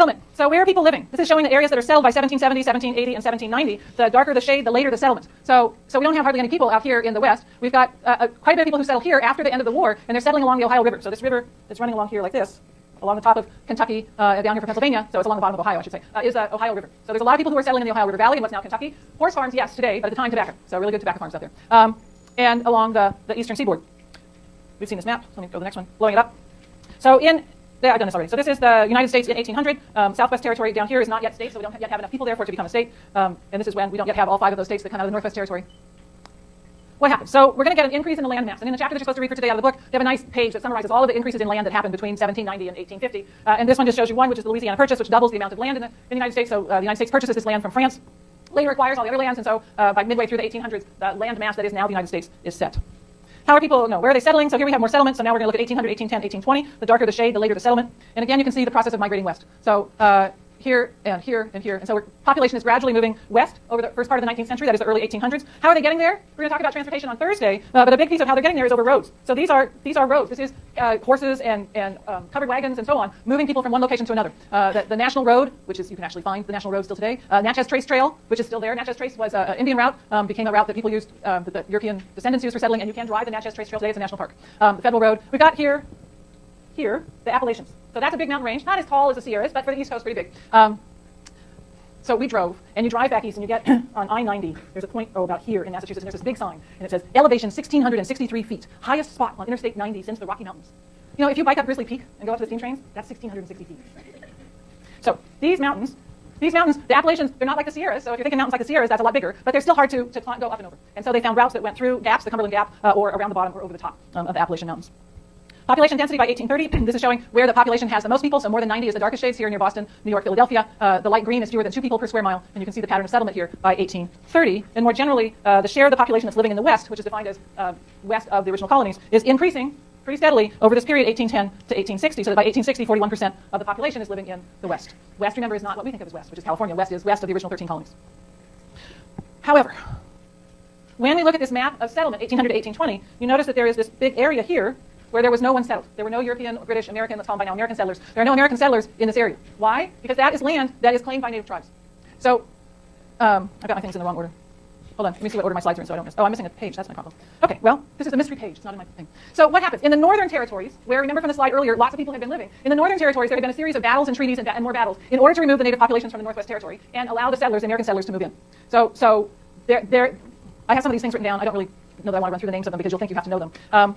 Settlement. So where are people living? This is showing the areas that are settled by 1770, 1780, and 1790. The darker the shade, the later the settlement. So we don't have hardly any people out here in the West. We've got quite a bit of people who settle here after the end of the war, and they're settling along the Ohio River. So this river that's running along here like this, along the top of Kentucky, down here from Pennsylvania, so it's along the bottom of Ohio, I should say, is the Ohio River. So there's a lot of people who are settling in the Ohio River Valley in what's now Kentucky. Horse farms, yes, today, but at the time tobacco. So really good tobacco farms out there. And along the eastern seaboard. We've seen this map. Let me go to the next one, blowing it up. So I've done this already. So this is the United States in 1800. Southwest Territory down here is not yet state, so we don't yet have enough people there for it to become a state. And this is when we don't yet have all 5 of those states that come out of the Northwest Territory. What happens? So we're going to get an increase in the land mass. And in the chapter that you're supposed to read for today out of the book, they have a nice page that summarizes all of the increases in land that happened between 1790 and 1850. And this one just shows you one, which is the Louisiana Purchase, which doubles the amount of land in the United States. So the United States purchases this land from France, later acquires all the other lands, and so by midway through the 1800s, the land mass that is now the United States is set. How are people, where are they settling? So here we have more settlements. So now we're going to look at 1800, 1810, 1820. The darker the shade, the later the settlement. And again, you can see the process of migrating west. So here and here and here. And so population is gradually moving west over the first part of the 19th century. That is the early 1800s. How are they getting there? We're going to talk about transportation on Thursday. But a big piece of how they're getting there is over roads. So these are roads. This is horses and covered wagons and so on, moving people from one location to another. The National Road, which is, you can actually find the National Road still today. Natchez Trace Trail, which is still there. Natchez Trace was an Indian route, became a route that people used, that the European descendants used for settling, and you can drive the Natchez Trace Trail today. It's a national park. The Federal Road. We've got here, the Appalachians. So that's a big mountain range. Not as tall as the Sierras, but for the East Coast, pretty big. So we drove, and you drive back east, and you get on I-90. There's a point, about here in Massachusetts, and there's this big sign, and it says, elevation 1,663 feet, highest spot on Interstate 90 since the Rocky Mountains. If you bike up Grizzly Peak and go up to the steam trains, that's 1,660 feet. So these mountains, the Appalachians, they're not like the Sierras, so if you're thinking mountains like the Sierras, that's a lot bigger, but they're still hard to go up and over. And so they found routes that went through gaps, the Cumberland Gap, or around the bottom or over the top of the Appalachian Mountains. Population density by 1830. This is showing where the population has the most people. So more than 90 is the darkest shades here near Boston, New York, Philadelphia. The light green is fewer than 2 people per square mile. And you can see the pattern of settlement here by 1830. And more generally, the share of the population that's living in the West, which is defined as west of the original colonies, is increasing pretty steadily over this period, 1810 to 1860. So that by 1860, 41% of the population is living in the West. West, remember, is not what we think of as West, which is California. West is west of the original 13 colonies. However, when we look at this map of settlement, 1800 to 1820, you notice that there is this big area here where there was no one settled. There were no European, British, American, let's call them by now American settlers. There are no American settlers in this area. Why? Because that is land that is claimed by native tribes. So, I've got my things in the wrong order. Hold on, let me see what order my slides are in so I don't miss. Oh, I'm missing a page, that's my problem. Okay, well, this is a mystery page, it's not in my thing. So what happens? In the northern territories, where, remember from the slide earlier, lots of people had been living, in the northern territories there had been a series of battles and treaties and more battles in order to remove the native populations from the Northwest Territory and allow the settlers, the American settlers, to move in. So I have some of these things written down. I don't really know that I want to run through the names of them because you'll think you have to know them.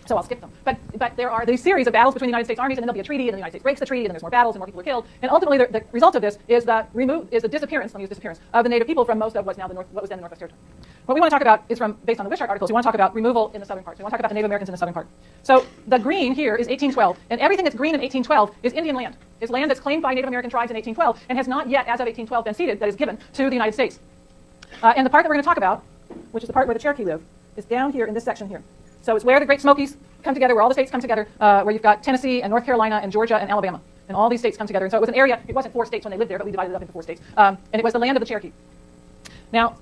So I'll skip them. But there are these series of battles between the United States armies, and then there'll be a treaty, and the United States breaks the treaty, and then there's more battles, and more people are killed. And ultimately, the result of this is the disappearance, let me use disappearance, of the native people from most of what was then the Northwest Territory. What we want to talk about is based on the Wishart articles, we want to talk about removal in the southern part. We want to talk about the Native Americans in the southern part. So the green here is 1812, and everything that's green in 1812 is Indian land. Is land that's claimed by Native American tribes in 1812, and has not yet, as of 1812, been ceded, that is given to the United States. And the part that we're going to talk about, which is the part where the Cherokee live, is down here in this section here. So it's where the Great Smokies come together, where all the states come together, where you've got Tennessee and North Carolina and Georgia and Alabama. And all these states come together. And so it was an area, it wasn't 4 states when they lived there, but we divided it up into 4 states. And it was the land of the Cherokee. Now,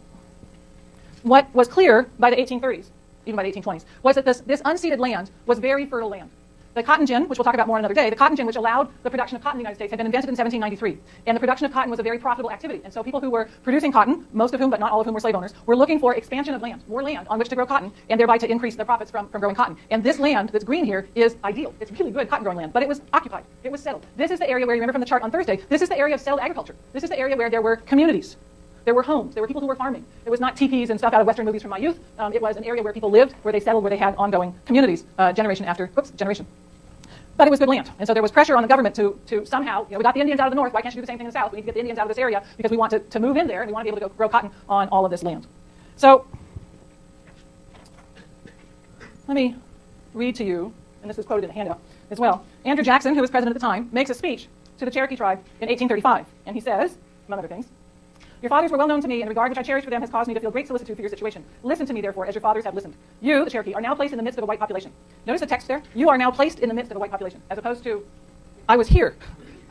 what was clear by the 1830s, even by the 1820s, was that this unceded land was very fertile land. The cotton gin, which we'll talk about more another day, the cotton gin, which allowed the production of cotton in the United States, had been invented in 1793. And the production of cotton was a very profitable activity. And so people who were producing cotton, most of whom, but not all of whom, were slave owners, were looking for expansion of land, more land on which to grow cotton, and thereby to increase their profits from growing cotton. And this land that's green here is ideal. It's really good cotton growing land, but it was occupied. It was settled. This is the area where, you remember from the chart on Thursday, this is the area of settled agriculture. This is the area where there were communities. There were homes. There were people who were farming. It was not teepees and stuff out of Western movies from my youth. It was an area where people lived, where they settled, where they had ongoing communities, generation after generation. But it was good land. And so there was pressure on the government to somehow, we got the Indians out of the north, why can't you do the same thing in the south? We need to get the Indians out of this area because we want to move in there, and we want to be able to grow cotton on all of this land. So let me read to you, and this is quoted in the handout as well. Andrew Jackson, who was president at the time, makes a speech to the Cherokee tribe in 1835. And he says, among other things, "Your fathers were well known to me, and the regard which I cherish for them has caused me to feel great solicitude for your situation. Listen to me, therefore, as your fathers have listened. You, the Cherokee, are now placed in the midst of a white population." Notice the text there. You are now placed in the midst of a white population, as opposed to, I was here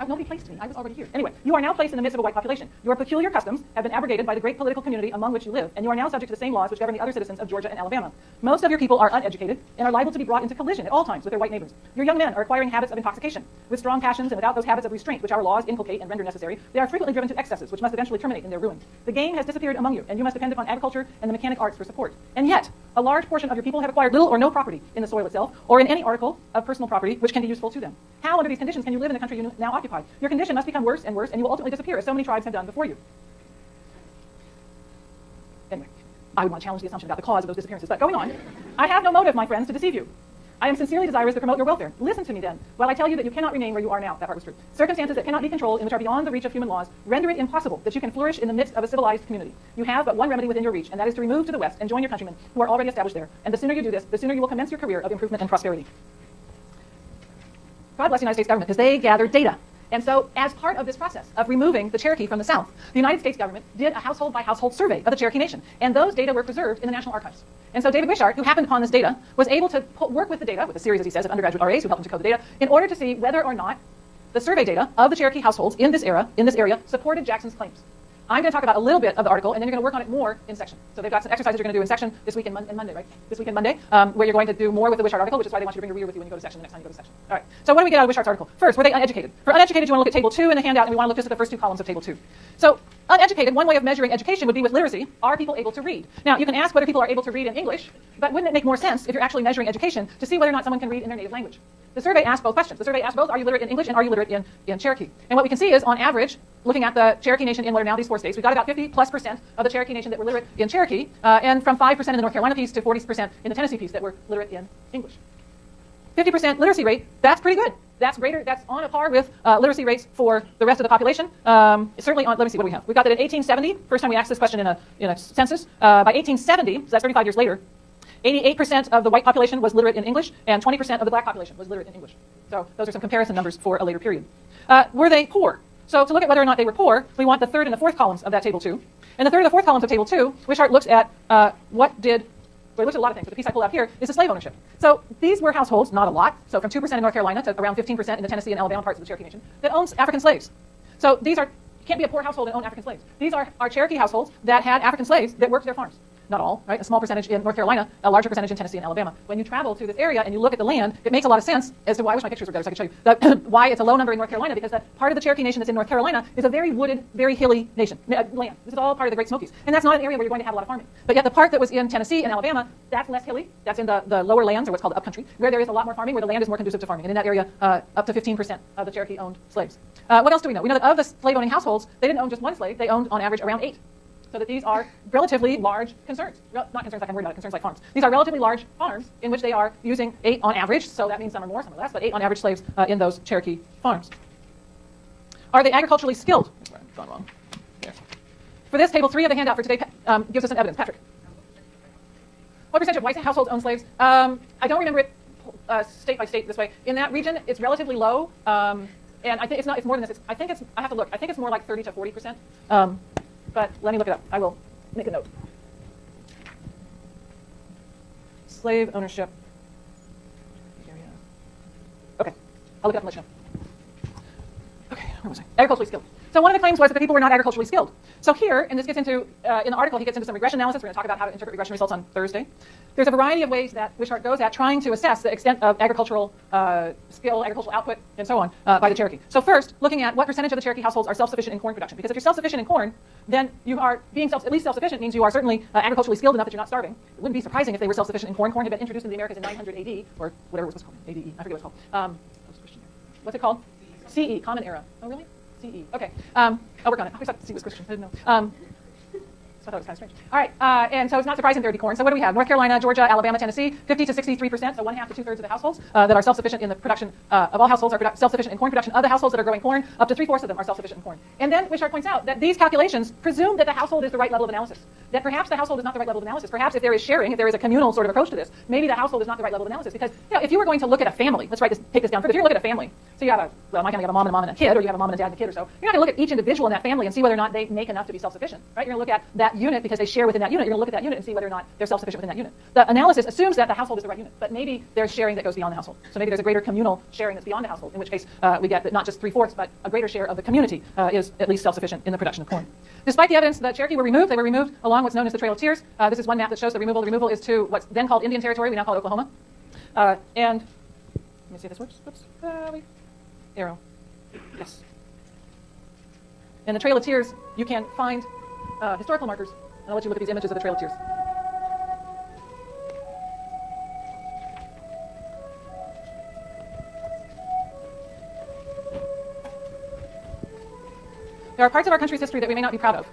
Nobody placed me. I was already here. Anyway, you are now placed in the midst of a white population. Your peculiar customs have been abrogated by the great political community among which you live, and you are now subject to the same laws which govern the other citizens of Georgia and Alabama. Most of your people are uneducated and are liable to be brought into collision at all times with their white neighbors. Your young men are acquiring habits of intoxication. With strong passions and without those habits of restraint which our laws inculcate and render necessary, they are frequently driven to excesses which must eventually terminate in their ruin. The game has disappeared among you, and you must depend upon agriculture and the mechanic arts for support. And yet, a large portion of your people have acquired little or no property in the soil itself or in any article of personal property which can be useful to them. How, under these conditions, can you live in the country you now occupy? Your condition must become worse and worse, and you will ultimately disappear, as so many tribes have done before you. Anyway, I would want to challenge the assumption about the cause of those disappearances. But going on, I have no motive, my friends, to deceive you. I am sincerely desirous to promote your welfare. Listen to me then, while I tell you that you cannot remain where you are now. That part was true. Circumstances that cannot be controlled and which are beyond the reach of human laws render it impossible that you can flourish in the midst of a civilized community. You have but one remedy within your reach, and that is to remove to the west and join your countrymen who are already established there. And the sooner you do this, the sooner you will commence your career of improvement and prosperity. God bless the United States government, because they gathered data. And so, as part of this process of removing the Cherokee from the South, the United States government did a household-by-household survey of the Cherokee Nation. And those data were preserved in the National Archives. And so David Wishart, who happened upon this data, was able to work with the data, with a series, as he says, of undergraduate RAs who helped him to code the data, in order to see whether or not the survey data of the Cherokee households in this area, supported Jackson's claims. I'm going to talk about a little bit of the article, and then you're going to work on it more in section. So they've got some exercises you're going to do in section this week and Monday, right? This week and Monday, where you're going to do more with the Wishart article, which is why they want you to bring your reader with you when you go to section the next time you go to section. All right. So what do we get out of Wishart's article? First, were they uneducated? For uneducated, you want to look at Table 2 in the handout, and we want to look just at the first two columns of Table 2. So uneducated, one way of measuring education would be with literacy. Are people able to read? Now, you can ask whether people are able to read in English, but wouldn't it make more sense if you're actually measuring education to see whether or not someone can read in their native language? The survey asked both questions. The survey asked both, are you literate in English and are you literate in Cherokee? And what we can see is, on average, looking at the Cherokee Nation in what are now these 4 states, we've got about 50+% of the Cherokee Nation that were literate in Cherokee, and from 5% in the North Carolina piece to 40% in the Tennessee piece that were literate in English. 50% literacy rate, that's pretty good. That's greater. That's on a par with literacy rates for the rest of the population. Certainly on, let me see, what do we have? We've got that in 1870, first time we asked this question in a census. By 1870, so that's 35 years later, 88% of the white population was literate in English, and 20% of the black population was literate in English. So those are some comparison numbers for a later period. Were they poor? So to look at whether or not they were poor, we want the third and the fourth columns of that Table 2. In the third and the fourth columns of Table 2, Wishart looks at he looks at a lot of things, but the piece I pulled out here is the slave ownership. So these were households, not a lot, so from 2% in North Carolina to around 15% in the Tennessee and Alabama parts of the Cherokee Nation, that owns African slaves. So these are, you can't be a poor household and own African slaves. These are Cherokee households that had African slaves that worked their farms. Not all, right? A small percentage in North Carolina, a larger percentage in Tennessee and Alabama. When you travel to this area and you look at the land, it makes a lot of sense as to why, I wish my pictures were better so I could show you, why it's a low number in North Carolina, because that part of the Cherokee Nation that's in North Carolina is a very wooded, very hilly land. This is all part of the Great Smokies. And that's not an area where you're going to have a lot of farming. But yet the part that was in Tennessee and Alabama, that's less hilly. That's in the lower lands, or what's called the upcountry, where there is a lot more farming, where the land is more conducive to farming. And in that area, up to 15% of the Cherokee owned slaves. What else do we know? We know that of the slave-owning households, they didn't own just one slave. They owned, on average, around 8. So that these are relatively large concerns. Not concerns like I'm worried about, concerns like farms. These are relatively large farms in which they are using 8 on average, so that means some are more, some are less, but 8 on average slaves in those Cherokee farms. Are they agriculturally skilled? I've gone wrong. There. For this, Table 3 of the handout for today gives us some evidence. Patrick. What percentage of white households own slaves? I don't remember it state by state this way. In that region, it's relatively low, and I think it's more than this. I have to look. I think it's more like 30 to 40%. But let me look it up. I will make a note. Slave ownership. Okay, I'll look it up and let you know. Okay, where was I? Agriculturally skilled. So one of the claims was that the people were not agriculturally skilled. So here, and this gets into, in the article, he gets into some regression analysis. We're going to talk about how to interpret regression results on Thursday. There's a variety of ways that Wishart goes at trying to assess the extent of agricultural skill, agricultural output, and so on by the Cherokee. So first, looking at what percentage of the Cherokee households are self-sufficient in corn production. Because if you're self-sufficient in corn, then you are being at least self-sufficient means you are certainly agriculturally skilled enough that you're not starving. It wouldn't be surprising if they were self-sufficient in corn. Corn had been introduced into the Americas in 900 AD, or whatever it was called, ADE. I forget what it's called. What's it called? CE, Common Era. Oh, really? CE. Okay. I'll work on it. I always thought CE was Christian. I didn't know. So I thought it was kind of strange. All right, and so it's not surprising there would be corn. So what do we have? North Carolina, Georgia, Alabama, Tennessee, 50 to 63%, so 1/2 to 2/3 of the households that are self-sufficient in the production of all households are self-sufficient in corn production. Of the households that are growing corn, up to 3/4 of them are self-sufficient in corn. And then Wishart points out that these calculations presume that the household is the right level of analysis. That perhaps the household is not the right level of analysis. Perhaps if there is sharing, if there is a communal sort of approach to this, maybe the household is not the right level of analysis. Because if you were going to look at a family, let's take this down further. If you're going to look at a family, so you have my family, you have a mom and a kid, or you have a mom and a dad and a kid or so, you're not going to look at each individual in that family and see whether or not they make enough to be self-sufficient, right? You're going to look at that unit because they share within that unit. You're going to look at that unit and see whether or not they're self-sufficient within that unit. The analysis assumes that the household is the right unit, but maybe there's sharing that goes beyond the household. So maybe there's a greater communal sharing that's beyond the household, in which case we get that not just 3/4, but a greater share of the community is at least self-sufficient in the production of corn. Despite the evidence that Cherokee were removed, they were removed along what's known as the Trail of Tears. This is one map that shows the removal. The removal is to what's then called Indian Territory. We now call it Oklahoma. And let me see if this works. Oops. Arrow. Yes. In the Trail of Tears, you can find historical markers, and I'll let you look at these images of the Trail of Tears. There are parts of our country's history that we may not be proud of,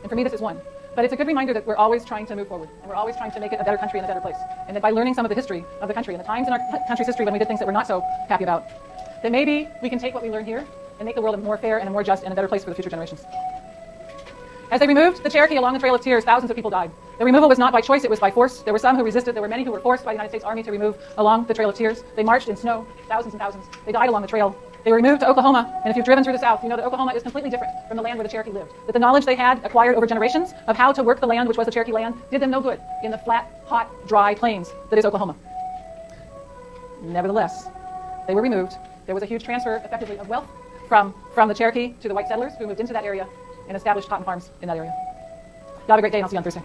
and for me this is one. But it's a good reminder that we're always trying to move forward, and we're always trying to make it a better country and a better place. And that by learning some of the history of the country and the times in our country's history when we did things that we're not so happy about, that maybe we can take what we learn here and make the world a more fair and a more just and a better place for the future generations. As they removed the Cherokee along the Trail of Tears, thousands of people died. The removal was not by choice, it was by force. There were some who resisted. There were many who were forced by the United States Army to remove along the Trail of Tears. They marched in snow, thousands and thousands. They died along the trail. They were removed to Oklahoma, and if you've driven through the South, you know that Oklahoma is completely different from the land where the Cherokee lived. That the knowledge they had acquired over generations of how to work the land, which was the Cherokee land, did them no good in the flat, hot, dry plains that is Oklahoma. Nevertheless, they were removed. There was a huge transfer, effectively, of wealth from the Cherokee to the white settlers who moved into that area and established cotton farms in that area. Y'all have a great day, and I'll see you on Thursday.